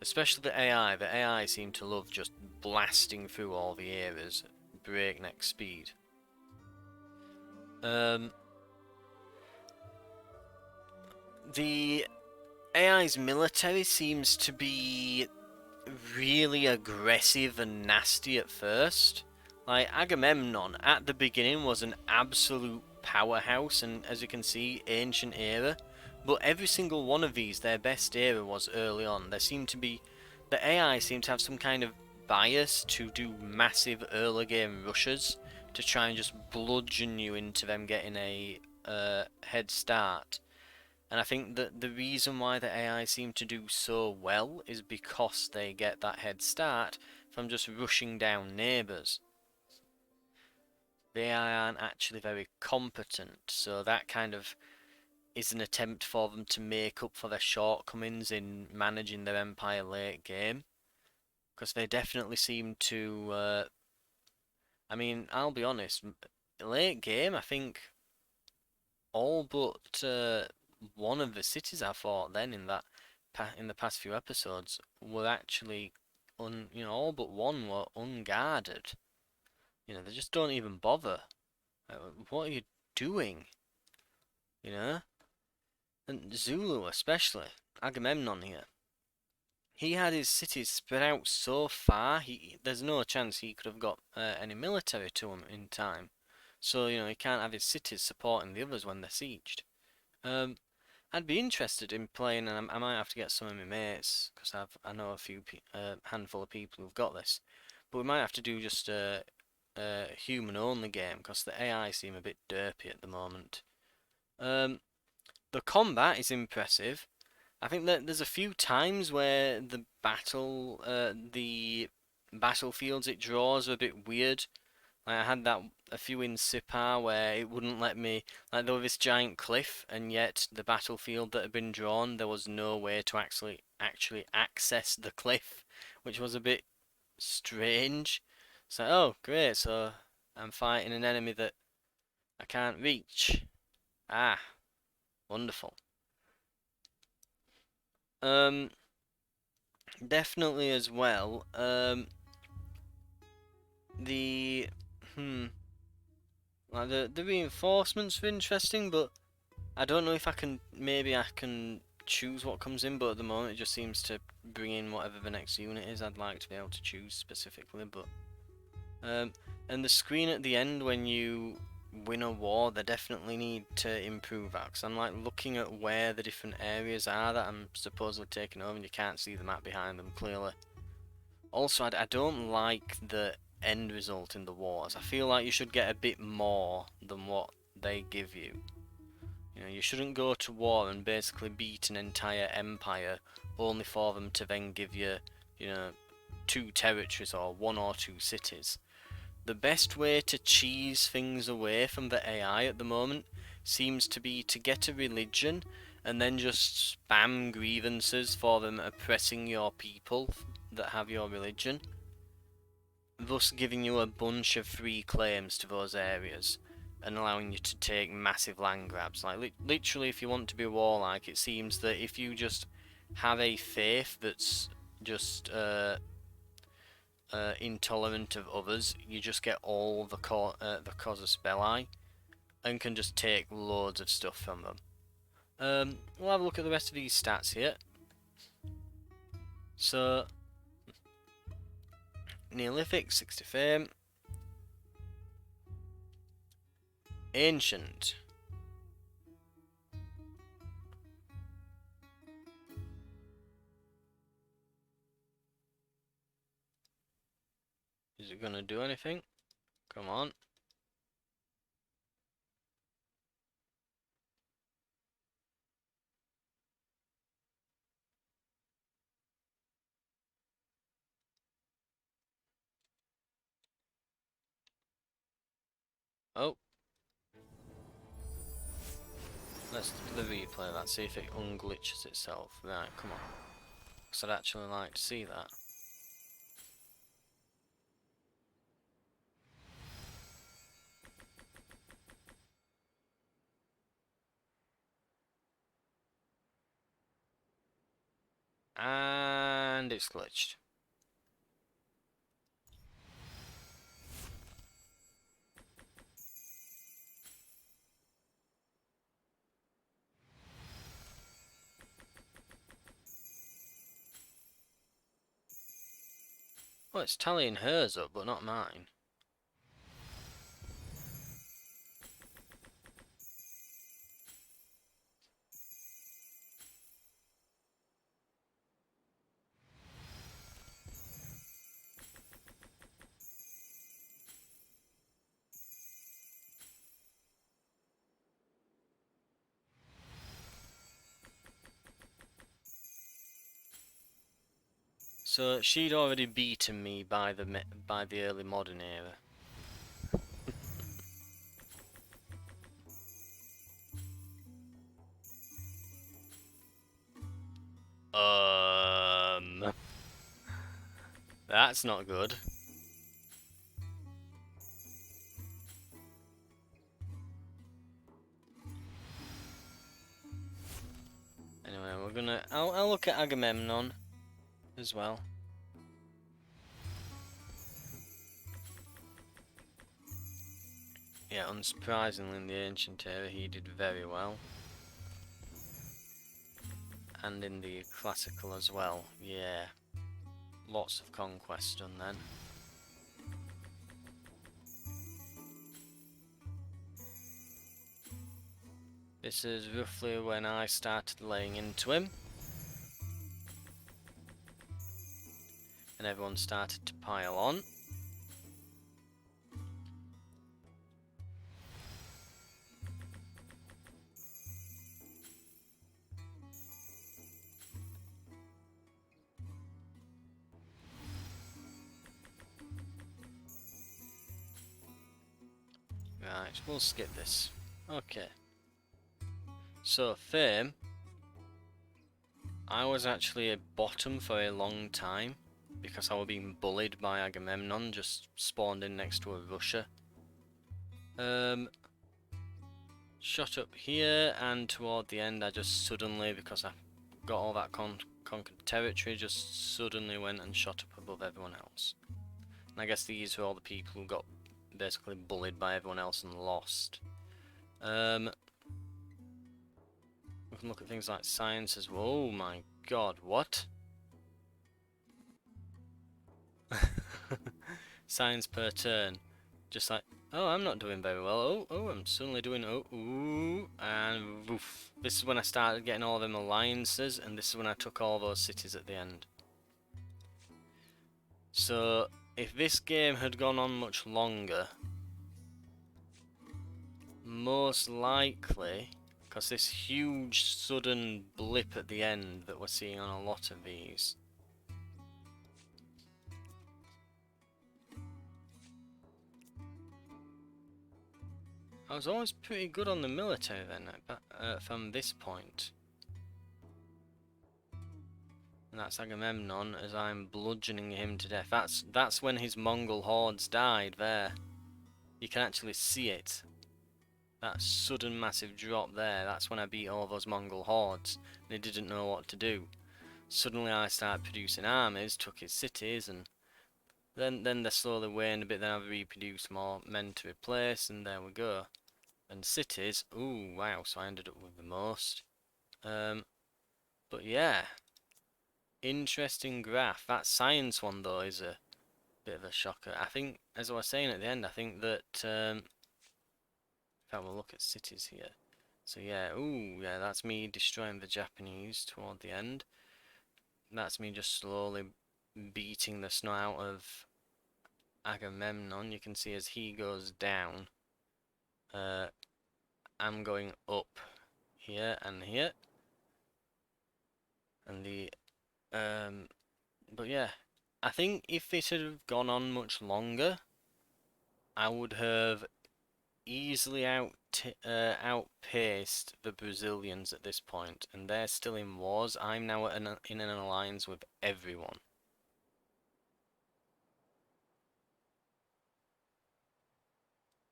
especially the AI seem to love just blasting through all the eras at breakneck speed. The AI's military seems to be really aggressive and nasty at first. Like Agamemnon at the beginning was an absolute powerhouse, and as you can see, ancient era. But every single one of these, their best era was early on. The AI seemed to have some kind of bias to do massive early game rushes to try and just bludgeon you into them getting a head start. And I think that the reason why the AI seem to do so well is because they get that head start from just rushing down neighbours. The AI aren't actually very competent, so that kind of is an attempt for them to make up for their shortcomings in managing their empire late game. Because they definitely seem to, I mean, I'll be honest, late game, I think all but one of the cities I fought then in the past few episodes were actually all but one were unguarded. You know, they just don't even bother. What are you doing? You know? And Zulu especially, Agamemnon here. He had his cities spread out so far, there's no chance he could have got any military to him in time. So, you know, he can't have his cities supporting the others when they're sieged. I'd be interested in playing, and I might have to get some of my mates, because I know a handful of people who've got this. But we might have to do just a human-only game, because the AI seem a bit derpy at the moment. The combat is impressive. I think that there's a few times where the battlefields it draws are a bit weird. Like I had that a few in Sipar where it wouldn't let me, like there was this giant cliff, and yet the battlefield that had been drawn, there was no way to actually access the cliff, which was a bit strange. So, oh great, so I'm fighting an enemy that I can't reach. Ah, wonderful. Definitely as well. The like the reinforcements are interesting, but I don't know if maybe I can choose what comes in, but at the moment it just seems to bring in whatever the next unit is. I'd like to be able to choose specifically, but and the screen at the end when you win a war, they definitely need to improve that, because I'm like looking at where the different areas are that I'm supposedly taking over, and you can't see the map behind them clearly. Also, I don't like the end result in the wars. I feel like you should get a bit more than what they give you. You know, you shouldn't go to war and basically beat an entire empire only for them to then give you, you know, 2 territories or 1 or 2 cities. The best way to cheese things away from the AI at the moment seems to be to get a religion and then just spam grievances for them oppressing your people that have your religion, thus giving you a bunch of free claims to those areas and allowing you to take massive land grabs. Like literally, if you want to be warlike, it seems that if you just have a faith that's just intolerant of others, you just get all the casus belli and can just take loads of stuff from them. We'll have a look at the rest of these stats here. So, Neolithic, 60 fame. Ancient. Is it gonna do anything? Come on. Oh. Let's do the replay. Let's see if it unglitches itself. Right, come on. Because I'd actually like to see that. And it's glitched. Well, it's tallying hers up, but not mine. So she'd already beaten me by the early modern era. That's not good. Anyway, we're gonna. I'll look at Agamemnon as well. Yeah, unsurprisingly, in the ancient era, he did very well. And in the classical as well, yeah. Lots of conquest done then. This is roughly when I started laying into him. And everyone started to pile on. Right, we'll skip this. Okay. So, fame. I was actually a bottom for a long time because I was being bullied by Agamemnon, just spawned in next to a Russia. Shot up here, and toward the end I just suddenly, because I got all that conquered territory, just suddenly went and shot up above everyone else. And I guess these were all the people who got basically bullied by everyone else and lost. We can look at things like science as well. Oh my god, what? Science per turn. Just like, oh, I'm not doing very well. Oh, I'm suddenly doing, ooh, and woof. This is when I started getting all them alliances, and this is when I took all those cities at the end. So, if this game had gone on much longer, most likely, because this huge sudden blip at the end that we're seeing on a lot of these, I was always pretty good on the military then, from this point. And that's Agamemnon as I'm bludgeoning him to death. That's when his Mongol hordes died there. You can actually see it. That sudden massive drop there, that's when I beat all those Mongol hordes. They didn't know what to do. Suddenly I started producing armies, took his cities, and then they slowly waned a bit, then I reproduced more men to replace, and there we go. And cities, ooh, wow, so I ended up with the most. But yeah, interesting graph. That science one, though, is a bit of a shocker. I think, as I was saying at the end, I think that, if I will look at cities here. So yeah, ooh, yeah, that's me destroying the Japanese toward the end. That's me just slowly beating the snow out of Agamemnon. You can see as he goes down, I'm going up here and here. And but yeah, I think if it had gone on much longer, I would have easily outpaced the Brazilians at this point, and they're still in wars. I'm now in an alliance with everyone.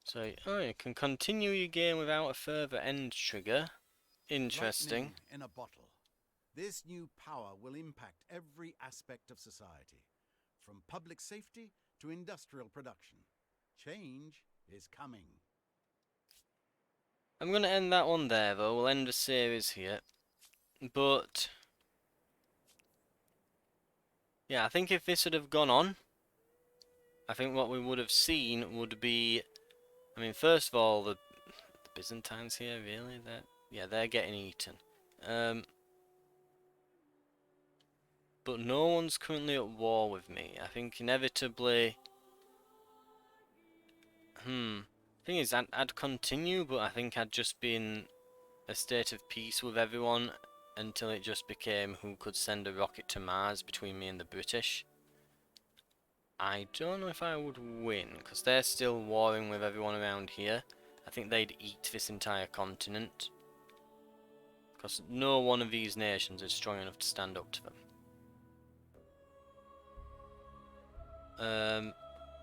So, oh, you can continue your game without a further end trigger. Interesting. Lightning in a bottle. This new power will impact every aspect of society, from public safety to industrial production. Change is coming. I'm going to end that one there, though. We'll end the series here. But yeah, I think if this had have gone on, I think what we would have seen would be, I mean, first of all, the Byzantines here, really? They're getting eaten. But no one's currently at war with me. I think inevitably, thing is, I'd continue, but I think I'd just be in a state of peace with everyone until it just became who could send a rocket to Mars between me and the British. I don't know if I would win, because they're still warring with everyone around here. I think they'd eat this entire continent, because no one of these nations is strong enough to stand up to them.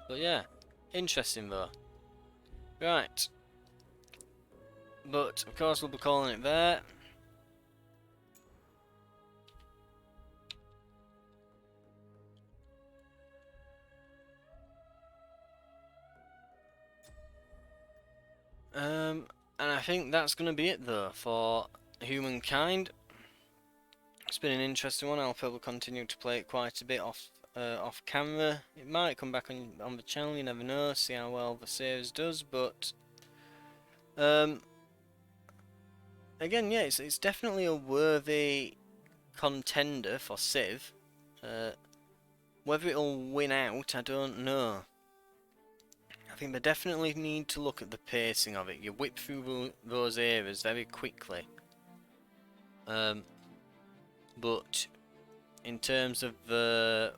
But yeah, interesting though. Right. But, of course, we'll be calling it there. And I think that's going to be it, though, for Humankind. It's been an interesting one. I'll probably continue to play it quite a bit off camera. It might come back on the channel, you never know, see how well the series does, but again, yeah, it's definitely a worthy contender for Civ. Whether it'll win out, I don't know. I think they definitely need to look at the pacing of it. You whip through those areas very quickly. But in terms of the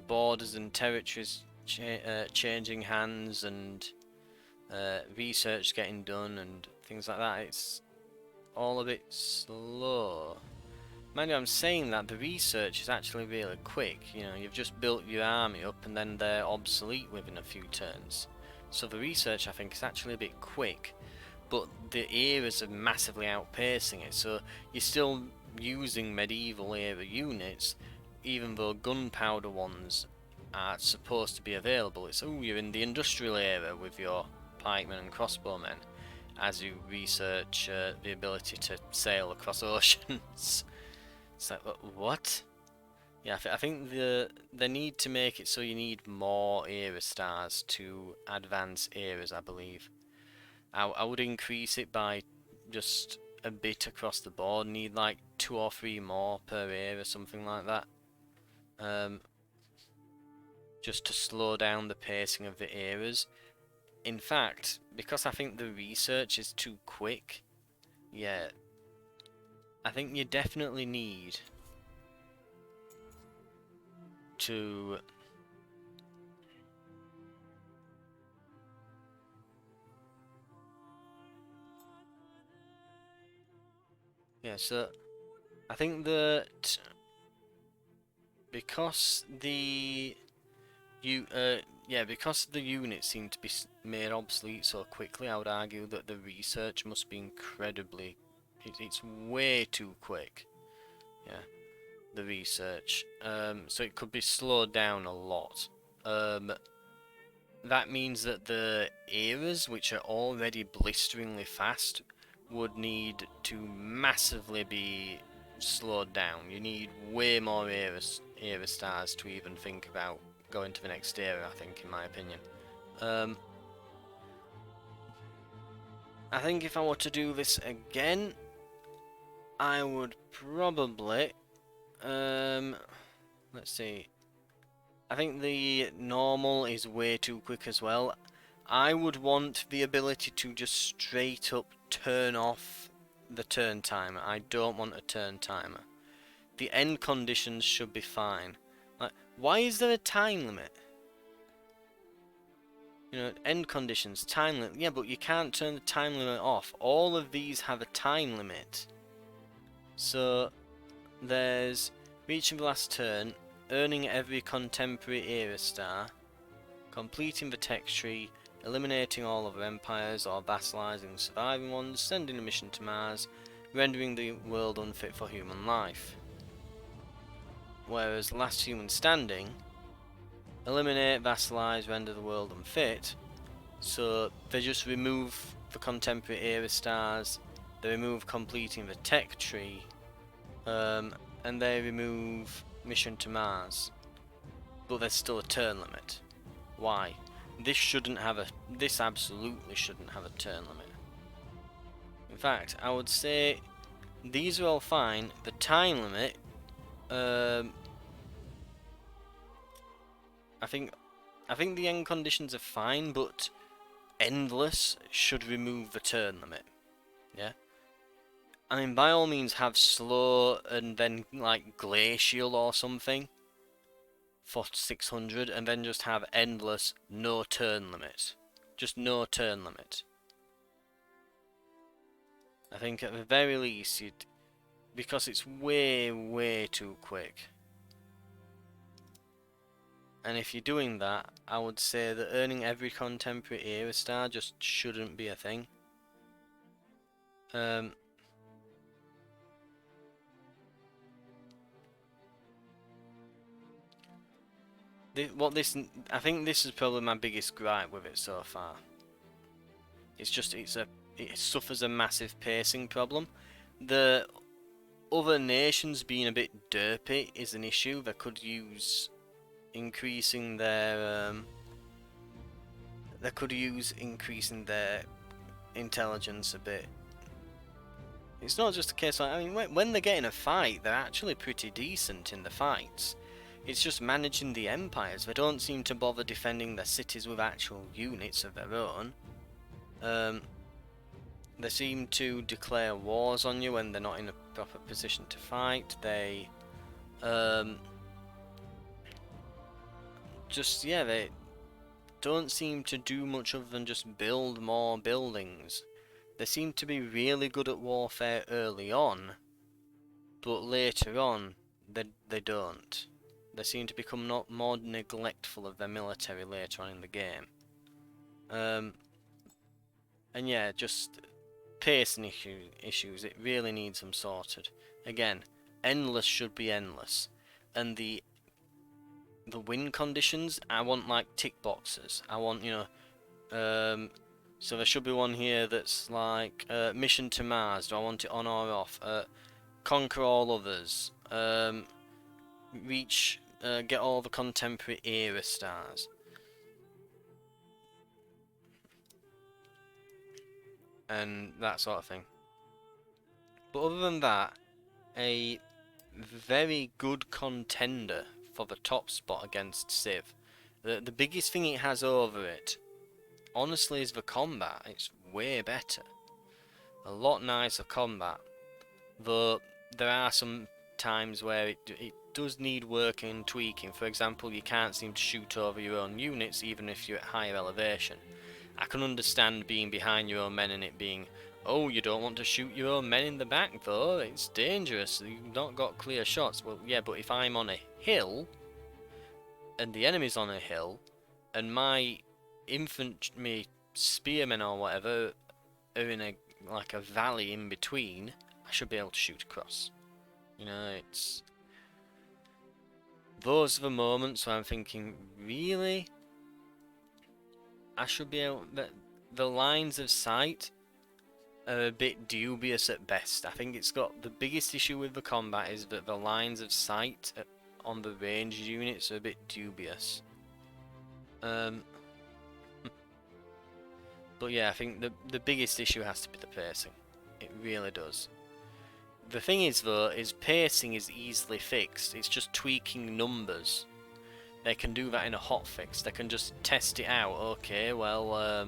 borders and territories changing hands and research getting done and things like that, it's all a bit slow. Mind you, I'm saying that the research is actually really quick. You know, you've just built your army up and then they're obsolete within a few turns. So the research, I think, is actually a bit quick, but the eras are massively outpacing it. So you're still using medieval era units, even though gunpowder ones are supposed to be available. It's, oh, you're in the industrial era with your pikemen and crossbowmen as you research the ability to sail across oceans. It's like, what? Yeah, I think they need to make it so you need more era stars to advance eras, I believe. I would increase it by just a bit across the board. Need like 2 or 3 more per era, something like that. Just to slow down the pacing of the eras. In fact, because I think the research is too quick, yeah, I think you definitely need to Yeah, so I think that because because the units seem to be made obsolete so quickly, I would argue that the research must be incredibly... It's way too quick. Yeah, the research. So it could be slowed down a lot. That means that the eras, which are already blisteringly fast, would need to massively be slowed down. You need way more era stars to even think about going to the next era, I think, in my opinion. I think if I were to do this again, I would probably... let's see. I think the normal is way too quick as well. I would want the ability to just straight up turn off the turn timer. I don't want a turn timer. The end conditions should be fine. Like, why is there a time limit? You know, end conditions, time limit. Yeah, but you can't turn the time limit off. All of these have a time limit. So, there's reaching the last turn, earning every contemporary era star, completing the tech tree, eliminating all other empires or vassalizing surviving ones, sending a mission to Mars, rendering the world unfit for human life. Whereas last human standing, eliminate, vassalize, render the world unfit, so they just remove the contemporary era stars, they remove completing the tech tree, and they remove mission to Mars. But there's still a turn limit. Why? This absolutely shouldn't have a turn limit. In fact, I would say these are all fine. The time limit, I think the end conditions are fine, but endless should remove the turn limit. Yeah. I mean, by all means, have slow and then like glacial or something for 600, and then just have endless, no turn limit. Just no turn limit. I think at the very least, because it's way too quick. And if you're doing that, I would say that earning every contemporary era star just shouldn't be a thing. I think this is probably my biggest gripe with it so far. It's just it suffers a massive pacing problem. The other nations being a bit derpy is an issue. They could use increasing their intelligence a bit. It's not just a case like, I mean, when they get in a fight, they're actually pretty decent in the fights. It's just managing the empires. They don't seem to bother defending their cities with actual units of their own. They seem to declare wars on you when they're not in a proper position to fight. They they don't seem to do much other than just build more buildings. They seem to be really good at warfare early on, but later on they don't. They seem to become more neglectful of their military later on in the game. And yeah, just pacing issues, it really needs them sorted. Again, endless should be endless. And the win conditions, I want like tick boxes. I want, so there should be one here that's like mission to Mars. Do I want it on or off? Conquer all others. Get all the contemporary era stars. And that sort of thing. But other than that, a very good contender for the top spot against Civ. The biggest thing it has over it, honestly, is the combat. It's way better. A lot nicer combat. Though there are some times where it does need work and tweaking. For example, you can't seem to shoot over your own units even if you're at higher elevation. I can understand being behind your own men and it being Oh, you don't want to shoot your own men in the back though, it's dangerous, you've not got clear shots. Well, yeah, but if I'm on a hill, and the enemy's on a hill, and my infantry spearmen or whatever are in a like a valley in between, I should be able to shoot across. You know, it's... those are the moments where I'm thinking, really? I should be able... the lines of sight are a bit dubious at best. I think it's got... the biggest issue with the combat is that the lines of sight on the ranged units are a bit dubious. But yeah, I think the biggest issue has to be the pacing. It really does. The thing is though, is pacing is easily fixed. It's just tweaking numbers. They can do that in a hotfix. They can just test it out. Okay, well,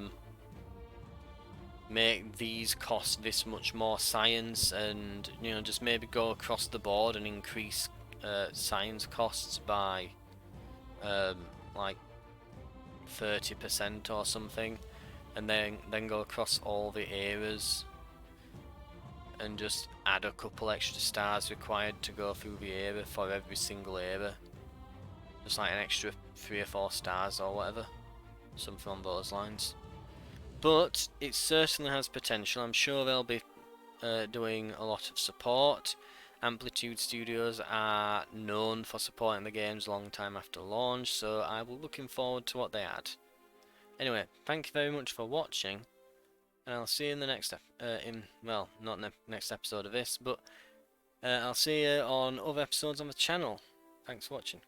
make these cost this much more science, and you know, just maybe go across the board and increase science costs by like 30% or something, and then go across all the eras and just add a couple extra stars required to go through the era for every single era. Just like an extra 3 or 4 stars or whatever. Something on those lines. But it certainly has potential. I'm sure they'll be doing a lot of support. Amplitude Studios are known for supporting the games a long time after launch, so I will be looking forward to what they add. Anyway, thank you very much for watching, and I'll see you in the next well, not in the next episode of this, but I'll see you on other episodes on the channel. Thanks for watching.